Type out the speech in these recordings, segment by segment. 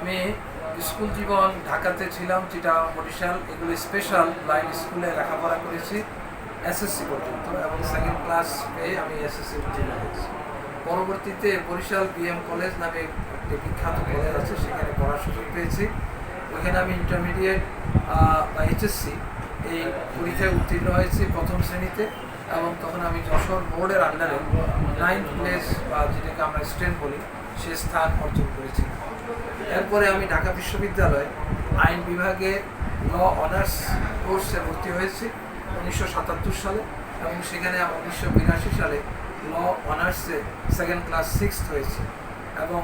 আমি স্কুল জীবন ঢাকাতে ছিলাম, চিটাগাং, বরিশাল, এগুলো স্পেশাল লাইন স্কুলে লেখাপড়া করেছি এসএসসি পর্যন্ত, এবং সেকেন্ড ক্লাস পেয়ে আমি এসএসসি উত্তীর্ণ হয়েছি। পরবর্তীতে বরিশাল বিএম কলেজ নামে একটি বিখ্যাত কলেজ আছে, সেখানে পড়ার সুযোগ পেয়েছি। ওইখানে আমি ইন্টারমিডিয়েট বা এইচএসসি এই পরীক্ষায় উত্তীর্ণ হয়েছি প্রথম শ্রেণীতে, এবং তখন আমি যশোর বোর্ডের আন্ডারে 9th প্লেস বা যেটাকে আমরা স্ট্রেন্থ বলি সে স্থান অর্জন করেছি। এরপরে আমি ঢাকা বিশ্ববিদ্যালয়ে আইন বিভাগে ল অনার্স কোর্সে ভর্তি হয়েছি 1977 সালে, এবং সেখানে আমি 1982 সালে ল অনার্সে সেকেন্ড ক্লাস 6th হয়েছি, এবং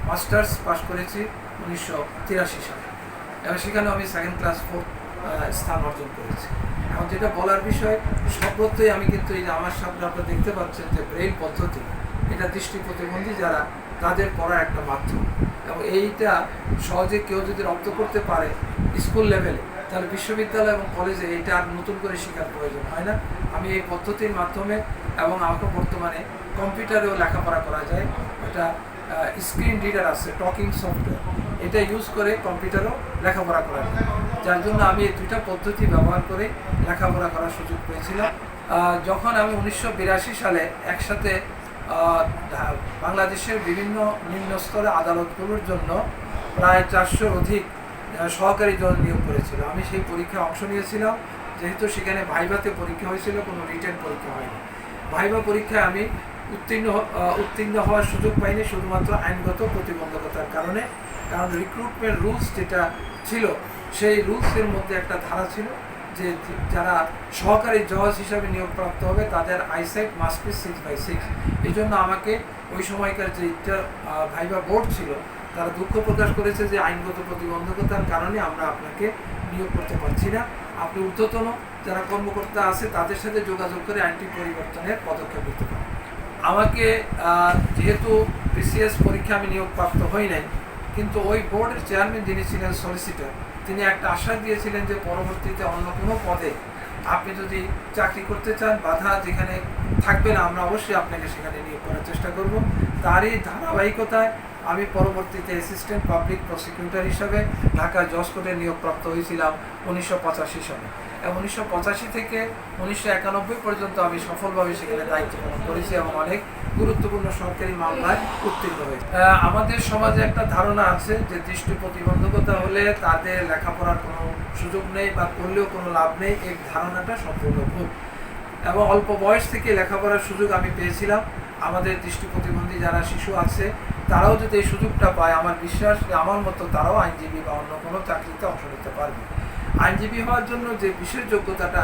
মাস্টার্স পাস করেছি 1983 সালে, এবং সেখানে আমি সেকেন্ড ক্লাস 4th স্থান অর্জন করেছি। এখন যেটা বলার বিষয়, সর্বত্রই আমি কিন্তু এই যে আমার সামনে আপনারা দেখতে পাচ্ছেন যে ব্রেইল পদ্ধতি, এটা দৃষ্টি প্রতিবন্ধী যারা তাদের পড়ার একটা মাধ্যম, এবং এইটা সহজে কেউ যদি রপ্ত করতে পারে স্কুল লেভেলে, তাহলে বিশ্ববিদ্যালয় এবং কলেজে এইটা আর নতুন করে শেখার প্রয়োজন হয় না। আমি এই পদ্ধতির মাধ্যমে, এবং আমাকে বর্তমানে কম্পিউটারেও লেখাপড়া করা যায়, এটা স্ক্রিন রিডার আছে, টকিং সফটওয়্যার, এটা ইউজ করে কম্পিউটারও লেখাপড়া করা যায়, যার জন্য আমি এই দুইটা পদ্ধতি ব্যবহার করে লেখাপড়া করার সুযোগ পেয়েছিলাম। যখন আমি 1982 সালে একসাথে বাংলাদেশের বিভিন্ন নিম্ন স্তরে আদালতগুলোর জন্য প্রায় 400 অধিক সহকারী জজ নিয়োগ করেছিল, আমি সেই পরীক্ষায় অংশ নিয়েছিলাম। যেহেতু সেখানে ভাইভাতে পরীক্ষা হয়েছিল, কোনো রিটেন পরীক্ষা হয়নি। ভাইভা পরীক্ষায় আমি উত্তীর্ণ হওয়ার সুযোগ পাইনি শুধুমাত্র আইনগত প্রতিবন্ধকতার কারণে, কারণ রিক্রুটমেন্ট রুলস যেটা ছিল সেই রুলসের মধ্যে একটা ধারা ছিল যে যারা সহকারী জজ হিসাবে নিয়োগপ্রাপ্ত হবে তাদের আইসাইট মাস্ট বি 6/6। এই জন্য আমাকে ওই সময়কার যে ভাইভা বোর্ড ছিল তারা দুঃখ প্রকাশ করেছে যে আইনগত প্রতিবন্ধকতার কারণে আমরা আপনাকে নিয়োগ করতে পারছি না, আপনি ঊর্ধ্বতন যারা কর্মকর্তা আছে তাদের সাথে যোগাযোগ করে আইনটি পরিবর্তনের পদক্ষেপ নিতে পারেন। আমাকে যেহেতু বিসিএস পরীক্ষা আমি নিয়োগপ্রাপ্ত হই নাই, কিন্তু ওই বোর্ডের চেয়ারম্যান যিনি ছিলেন সলিসিটর, তিনি একটা আশ্বাস দিয়েছিলেন যে পরবর্তীতে অন্য কোনো পদে আপনি যদি চাকরি করতে চান, বাধা যেখানে থাকবে না, আমরা অবশ্যই আপনাকে সেখানে নিয়োগ করার চেষ্টা করব। তারই ধারাবাহিকতায় আমি পরবর্তীতে অ্যাসিস্ট্যান্ট পাবলিক প্রসিকিউটর হিসাবে ঢাকা জজ কোর্টে নিয়োগপ্রাপ্ত হয়েছিলাম 1985 সালে, এবং 1985 থেকে 1991 পর্যন্ত আমি সফলভাবে সেখানে দায়িত্ব পালন করেছি, এবং অনেক গুরুত্বপূর্ণ সরকারি মামলায় উত্তীর্ণ হয়েছে। আমাদের সমাজে একটা ধারণা আছে যে দৃষ্টি প্রতিবন্ধকতা হলে তাদের লেখাপড়ার কোনো সুযোগ নেই বা করলেও কোনো লাভ নেই, এই ধারণাটা সম্পূর্ণ ভুল। এবং অল্প বয়স থেকে লেখাপড়ার সুযোগ আমি পেয়েছিলাম। আমাদের দৃষ্টি প্রতিবন্ধী যারা শিশু আছে তারাও যদি এই সুযোগটা পায়, আমার বিশ্বাস যে আমার মতো তারাও আইনজীবী বা অন্য কোনো চাকরিতে অংশ নিতে পারবে। আইনজীবী হওয়ার জন্য যে বিশেষ যোগ্যতাটা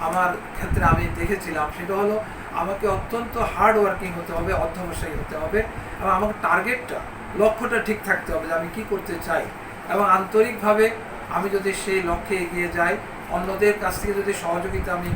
আমার ক্ষেত্রে আমি দেখেছিলাম সেটা হলো আমাকে অত্যন্ত হার্ড ওয়ার্কিং হতে হবে, অধ্যবসায়ী হতে হবে, এবং আমাকে টার্গেটটা, লক্ষ্যটা ঠিক থাকতে হবে যে আমি কী করতে চাই, এবং আন্তরিকভাবে আমি যদি সেই লক্ষ্যে এগিয়ে যাই, অন্যদের কাছ থেকে যদি সহযোগিতা আমি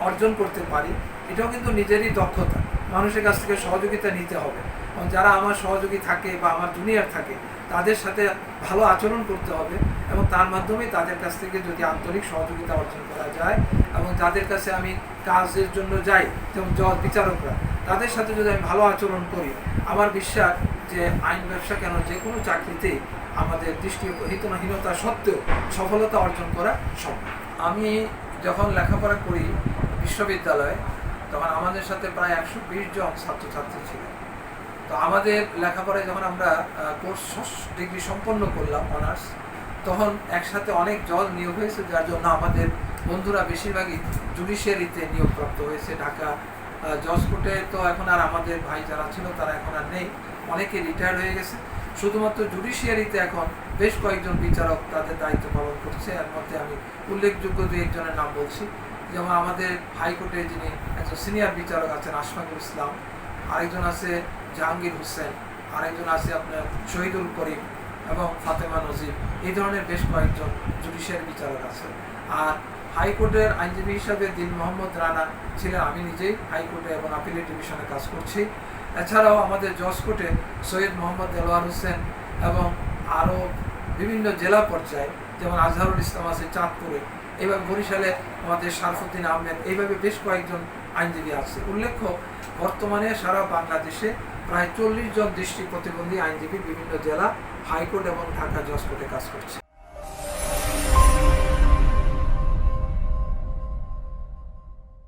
অর্জন করতে পারি, এটাও কিন্তু নিজেরই দক্ষতা। মানুষের কাছ থেকে সহযোগিতা নিতে হবে, এবং যারা আমার সহযোগী থাকে বা আমার জুনিয়র থাকে তাদের সাথে ভালো আচরণ করতে হবে, এবং তার মাধ্যমে তাদের কাছ থেকে যদি আন্তরিক সহযোগিতা অর্জন করা যায়, এবং যাদের কাছে আমি কাজের জন্য যাই যেমন জজ বিচারকরা, তাদের সাথে যদি আমি ভালো আচরণ করি, আমার বিশ্বাস যে আইন ব্যবসা কেন যে কোনো চাকরিতেই আমাদের দৃষ্টিহীনতা সত্ত্বেও সফলতা অর্জন করা সম্ভব। আমি যখন লেখাপড়া করি বিশ্ববিদ্যালয়ে, তখন আমাদের সাথে প্রায় 120 জন ছাত্রছাত্রী ছিল। তো আমাদের লেখাপড়ায় যখন আমরা কোর্স ডিগ্রি সম্পন্ন করলাম অনার্স, তখন একসাথে অনেক জজ নিয়োগ হয়েছে, যার জন্য আমাদের বন্ধুরা বেশিরভাগই জুডিশিয়ারিতে নিয়োগপ্রাপ্ত হয়েছে। ঢাকা জজ কোর্টে তো এখন আর আমাদের ভাই যারা ছিল তারা এখন আর নেই, অনেকে রিটায়ার হয়ে গেছে। শুধুমাত্র জুডিশিয়ারিতে এখন বেশ কয়েকজন বিচারক তাদের দায়িত্ব পালন করছে। এর মধ্যে আমি উল্লেখযোগ্য দু একজনের নাম বলছি, যেমন আমাদের হাইকোর্টে যিনি একজন সিনিয়র বিচারক আছেন আশফাকুল ইসলাম, আরেকজন আছে জাহাঙ্গীর হোসেন, আরেকজন আছে আপনার শহীদুল করিম এবং ফাতেমা নজিব, এই ধরনের বেশ কয়েকজন জুডিশিয়ারি বিচারক আছে। আর হাইকোর্টের আইনজীবী হিসাবে দিন মোহাম্মদ রানা ছিলেন, আমি নিজেই হাইকোর্টে এবং আপিলেট ডিভিশনে কাজ করছি। এছাড়াও আমাদের জজ কোর্টে সৈয়দ মোহাম্মদ দেলোয়ার হোসেন এবং আরও বিভিন্ন জেলা পর্যায়ে যেমন আজহারুল ইসলাম আছে চাঁদপুরে, এইভাবে বরিশালে আমাদের শারফুদ্দিন আহমেদ, এইভাবে বেশ কয়েকজন আইনজীবী আছে। উল্লেখ্য, বর্তমানে সারা বাংলাদেশে প্রায় 40 জন দৃষ্টি প্রতিবন্ধী আইনজীবী বিভিন্ন জেলা হাইকোর্ট এবং ঢাকা জজ কোর্টে কাজ করছি।